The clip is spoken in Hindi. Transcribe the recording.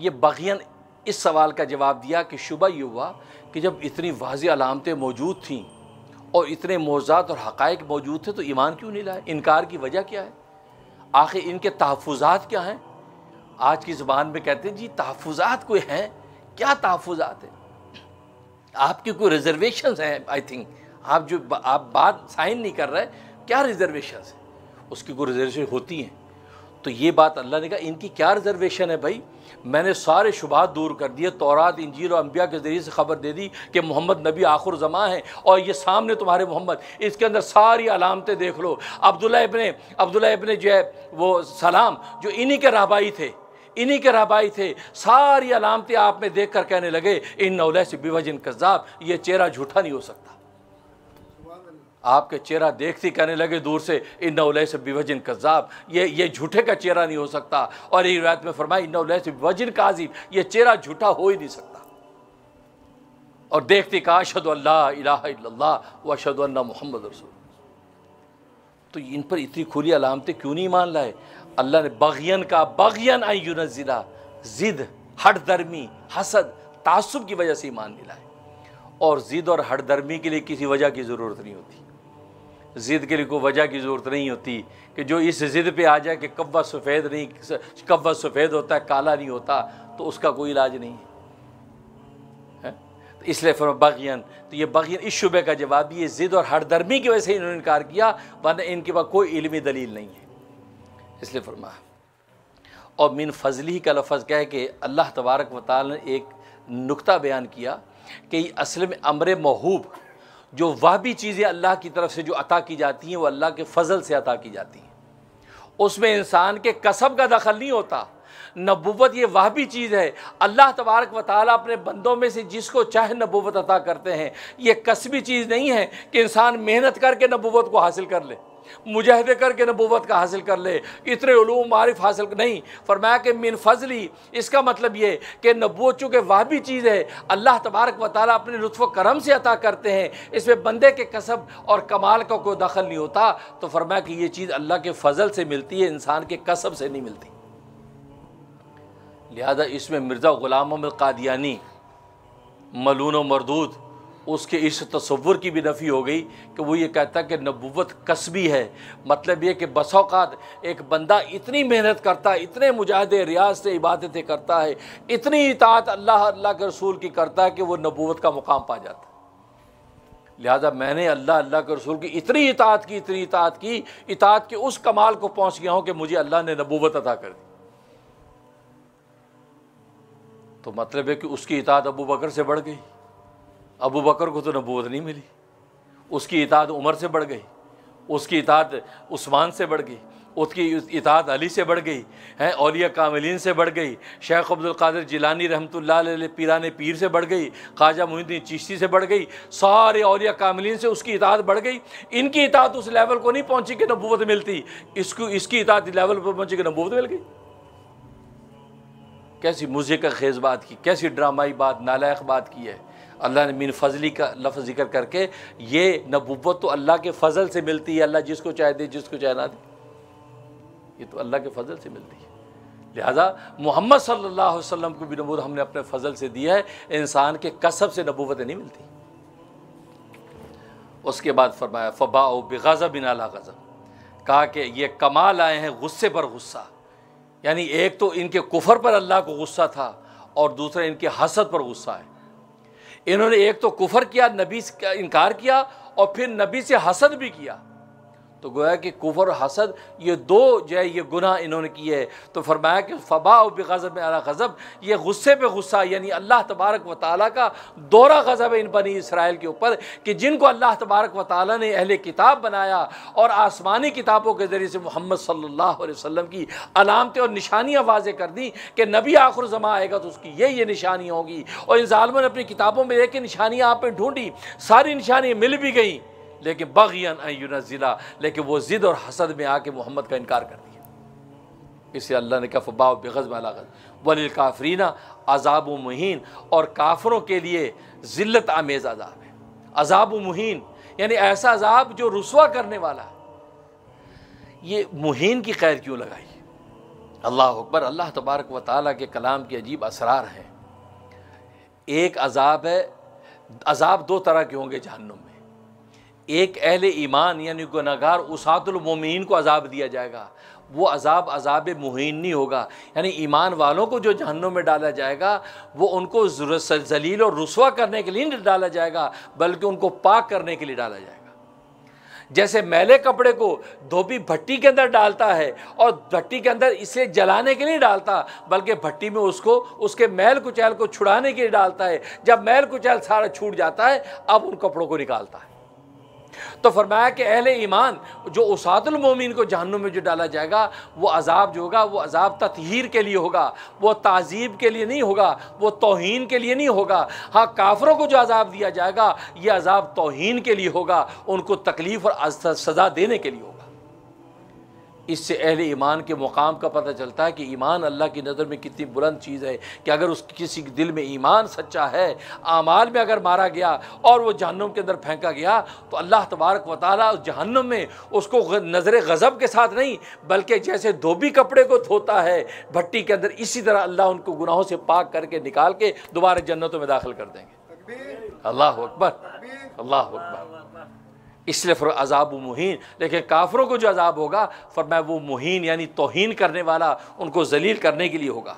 ये बग़ियन इस सवाल का जवाब दिया कि शुबा ये हुआ कि जब इतनी वाज़ेह अलामतें मौजूद थीं और इतने मौज़ात और हक़ाइक़ मौजूद थे तो ईमान क्यों नहीं लाए? इनकार की वजह क्या है? आखिर इनके तहफ़्फ़ुज़ात क्या हैं? आज की ज़बान में कहते हैं जी तहफ़्फ़ुज़ात कोई हैं, क्या तहफ़्फ़ुज़ात है? आपकी कोई रिजर्वेशंस हैं? आई थिंक आप बात साइन नहीं कर रहे, क्या रिजर्वेशंस है? उसकी कोई रिजर्वेशन होती हैं तो ये बात अल्लाह ने कहा इनकी क्या रिजर्वेशन है भाई? मैंने सारे शुबात दूर कर दिए, तौरात इंजील और अंबिया के ज़रिए से ख़बर दे दी कि मोहम्मद नबी आखिर ज़मा है और ये सामने तुम्हारे मोहम्मद, इसके अंदर सारी अलामतें देख लो। अब्दुल्ला इब्ने जो है वो सलाम जो इन्हीं के रहबाई थे, सारी अलामतें आप में देख कर कहने लगे इन नौले से बिवजन कज़्ज़ाब, ये चेहरा झूठा नहीं हो सकता। आपके चेहरा देखते कहने लगे दूर से इन नौले से बिवजन कज़्ज़ाब, ये झूठे का चेहरा नहीं हो सकता। और ये रिवायत में फरमाया इन नौले से बिवजन काज़िब, ये चेहरा झूठा हो ही नहीं सकता। और देखते कहा अशहदु अल्ला इलाहा इल्लल्लाह व अशहदु अन्ना मुहम्मद रसूल। तो इन पर इतनी खुली अलामतें क्यों नहीं मान लाए? अल्लाह ने बग़ियन अन युनज़्ज़िला, ज़िद, हट दर्मी, हसद, तासुब की वजह से ईमान नहीं लाए। और ज़िद और हट दर्मी के लिए किसी वजह की ज़रूरत नहीं होती। ज़िद के लिए कोई वजह की ज़रूरत नहीं होती कि जो इस ज़िद पे आ जाए कि कव्वा सफ़ेद होता है, काला नहीं होता, तो उसका कोई इलाज नहीं है। तो इसलिए बग़ियन, तो ये बग़ियन इस शुबे का जवाब ये ज़िद और हरदर्मी की वजह से इन्होंने इनकार किया, वरना इनके पास कोई इल्मी दलील नहीं है। इसलिए फरमाया। और मिन फ़ज़ली का लफ़ज़ कह के अल्लाह तबारक व तआला ने एक नुक्ता बयान किया कि असल में अम्र महबूब, जो वह भी चीज़ें अल्लाह की तरफ से जो अता की जाती हैं वो अल्लाह के फ़ज़ल से अता की जाती हैं, उसमें इंसान के कसब का दखल नहीं होता। नबुव्वत ये वह भी चीज़ है, अल्लाह तबारक व तआला अपने बंदों में से जिसको चाहे नबुव्वत अता करते हैं। ये कसबी चीज़ नहीं है कि इंसान मेहनत करके नबुव्वत को हासिल कर ले, मुजाहिदे करके नबुव्वत का हासिल कर ले, इतने उलूम मारिफ हासिल नहीं। फरमाया कि मिन फ़ज़ली, इसका मतलब ये कि नबुव्वत चूँकि वह भी चीज़ है अल्लाह तबारक व तआला अपने लुत्फ़ व करम से अता करते हैं, इसमें बंदे के कसब और कमाल का कोई दखल नहीं होता। तो फरमाया कि ये चीज़ अल्लाह के फ़ज़ल से मिलती है, इंसान के कसब से नहीं मिलती। लिहाजा इसमें मिर्ज़ा ग़ुलाम अहमद क़ादियानी मलून व मरदूद, उसके इस तसव्वुर की भी नफ़ी हो गई कि वो ये कहता है कि नबुव्वत कसबी है। मतलब ये कि बस औक़ात एक बंदा इतनी मेहनत करता है, इतने मुजाहिदे रियाज से इबादतें करता है, इतनी इताअत अल्लाह के रसूल की करता है कि वो नबुव्वत का मुकाम पा जाता है। लिहाजा मैंने अल्लाह के रसूल की इतनी इताअत की, इताअत के उस कमाल को पहुँच गया हूँ कि मुझे अल्लाह ने नबुव्वत अता कर दी। तो मतलब है कि उसकी इताअत अबू बकर से बढ़ गई। अबू बकर को तो नबूवत नहीं मिली, उसकी इताअत उमर से बढ़ गई, उसकी इताअत उस्मान से बढ़ गई, उसकी इताअत अली से बढ़ गई है, औलिया कामिलीन से बढ़ गई, शेख अब्दुल कादिर जिलानी रहमतुल्लाह अलैह पीराने पीर से बढ़ गई, ख्वाजा मुइनुद्दीन चिश्ती से बढ़ गई, सारे औलिया कामिलीन से उसकी इताअत बढ़ गई। इनकी इताअत उस लेवल को नहीं पहुँची कि नबूवत मिलती, इसकी इताअत लेवल पर पहुँची कि नबूवत मिल गई। कैसी मुझे का खेज बात की, कैसी ड्रामाई बात, नालायक बात की है। अल्लाह ने मिन फ़ज़ली का लफ्ज़ जिक्र करके, ये नबुव्वत तो अल्लाह के फ़ज़ल से मिलती है, अल्लाह जिसको चाहे दे, जिसको चाहे ना दे, ये तो अल्लाह के फ़ज़ल से मिलती है। लिहाजा मोहम्मद सल्लल्लाहु अलैहि वसल्लम को भी नबूवत हमने अपने फ़ज़ल से दिया है, इंसान के कसब से नबूवत नहीं मिलती। उसके बाद फरमाया फ़बाउ बिग़ज़बिन अला ग़ज़ब, कहा कि ये कमाल आए हैं गुस्से पर गुस्सा। यानी एक तो इनके कुफ़र पर अल्लाह को गुस्सा था और दूसरा इनके हसद पर गुस्सा है। इन्होंने एक तो कुफ़र किया, नबी का इनकार किया और फिर नबी से हसद भी किया। तो गोया कि कुफ़र और हसद ये दो जो है ये गुनाह इन्होंने किए है। तो फरमाया कि फ़बाउ बिग़ज़ब अला ग़ज़ब, ये गुस्से पे गुस्सा, यानी अल्लाह तबारक व तआला का दोहरा ग़ज़ब है इन बनी इसराइल के ऊपर कि जिनको अल्लाह तबारक व तआला ने अहले किताब बनाया और आसमानी किताबों के ज़रिए से मोहम्मद सल्लल्लाहु अलैहि वसल्लम की अलामतें और निशानियाँ वाज़ेह कर दी कि नबी आखिर ज़मा आएगा तो उसकी ये निशानियाँ होंगी। और इन ज़ालिमों ने अपनी किताबों में एक निशानियाँ आप में ढूंढी, सारी निशानियाँ मिल भी गई, लेकिन बग़ियन अन युनज़्ज़िला, लेकिन वो ज़िद और हसद में आके मोहम्मद का इनकार कर दिया। इससे अल्लाह ने कहा फ़बाउ बिग़ज़बिन अला ग़ज़ब वलिल काफ़िरीन अज़ाबु मुहीन, और काफ़िरों के लिए ज़िल्लत आमेज़ अज़ाब है। अज़ाबु मुहीन यानी ऐसा अज़ाब जो रुसवा करने वाला है। ये मुहीन की क़ैद क्यों लगाई? अल्लाह अकबर। अल्लाह तबारक व तआला के कलाम के अजीब असरार हैं। एक अजाब है, अजाब दो तरह के होंगे जहन्नुम में। एक अहले ईमान यानी गुनहगार उसातुल मोमिनीन को अजाब दिया जाएगा, वो अजाब अजाब मुहीन नहीं होगा, यानी ईमान वालों को जो जहन्नुम में डाला जाएगा वो उनको जलील और रुसवा करने के लिए नहीं डाला जाएगा, बल्कि उनको पाक करने के लिए डाला जाएगा। जैसे मैले कपड़े को धोबी भट्टी के अंदर डालता है और भट्टी के अंदर इसे जलाने के लिए डालता, बल्कि भट्टी में उसको उसके मैल कुचैल को छुड़ाने के लिए डालता है। जब मैल कुचैल सारा छूट जाता है, अब उन कपड़ों को निकालता है। तो फरमाया कि अहले ईमान जो उसातुल मोमिन को जहन्नुम में जो डाला जाएगा, वो अजाब जो होगा वो अजाब ततहीर के लिए होगा, वो ताज़ीब के लिए नहीं होगा, वो तौहीन के लिए नहीं होगा। हाँ, काफिरों को जो अजाब दिया जाएगा ये अजाब तौहीन के लिए होगा, उनको तकलीफ़ और सज़ा देने के लिए होगा। इससे अहले ईमान के मुकाम का पता चलता है कि ईमान अल्लाह की नज़र में कितनी बुलंद चीज़ है कि अगर उस किसी के दिल में ईमान सच्चा है, आमाल में अगर मारा गया और वो जहन्नुम के अंदर फेंका गया, तो अल्लाह तबारक व तआला उस जहन्नुम में उसको नज़र गज़ब के साथ नहीं, बल्कि जैसे धोबी कपड़े को धोता है भट्टी के अंदर, इसी तरह अल्लाह उनको गुनाहों से पाक करके निकाल के दोबारा जन्नतों में दाखिल कर देंगे। अल्लाह अकबर, अल्लाह अकबर। इसलिए फिर अजाब मुहीन। लेकिन काफिरों को जो अजाब होगा फरमाया वो मुहीन यानी तौहीन करने वाला, उनको जलील करने के लिए होगा।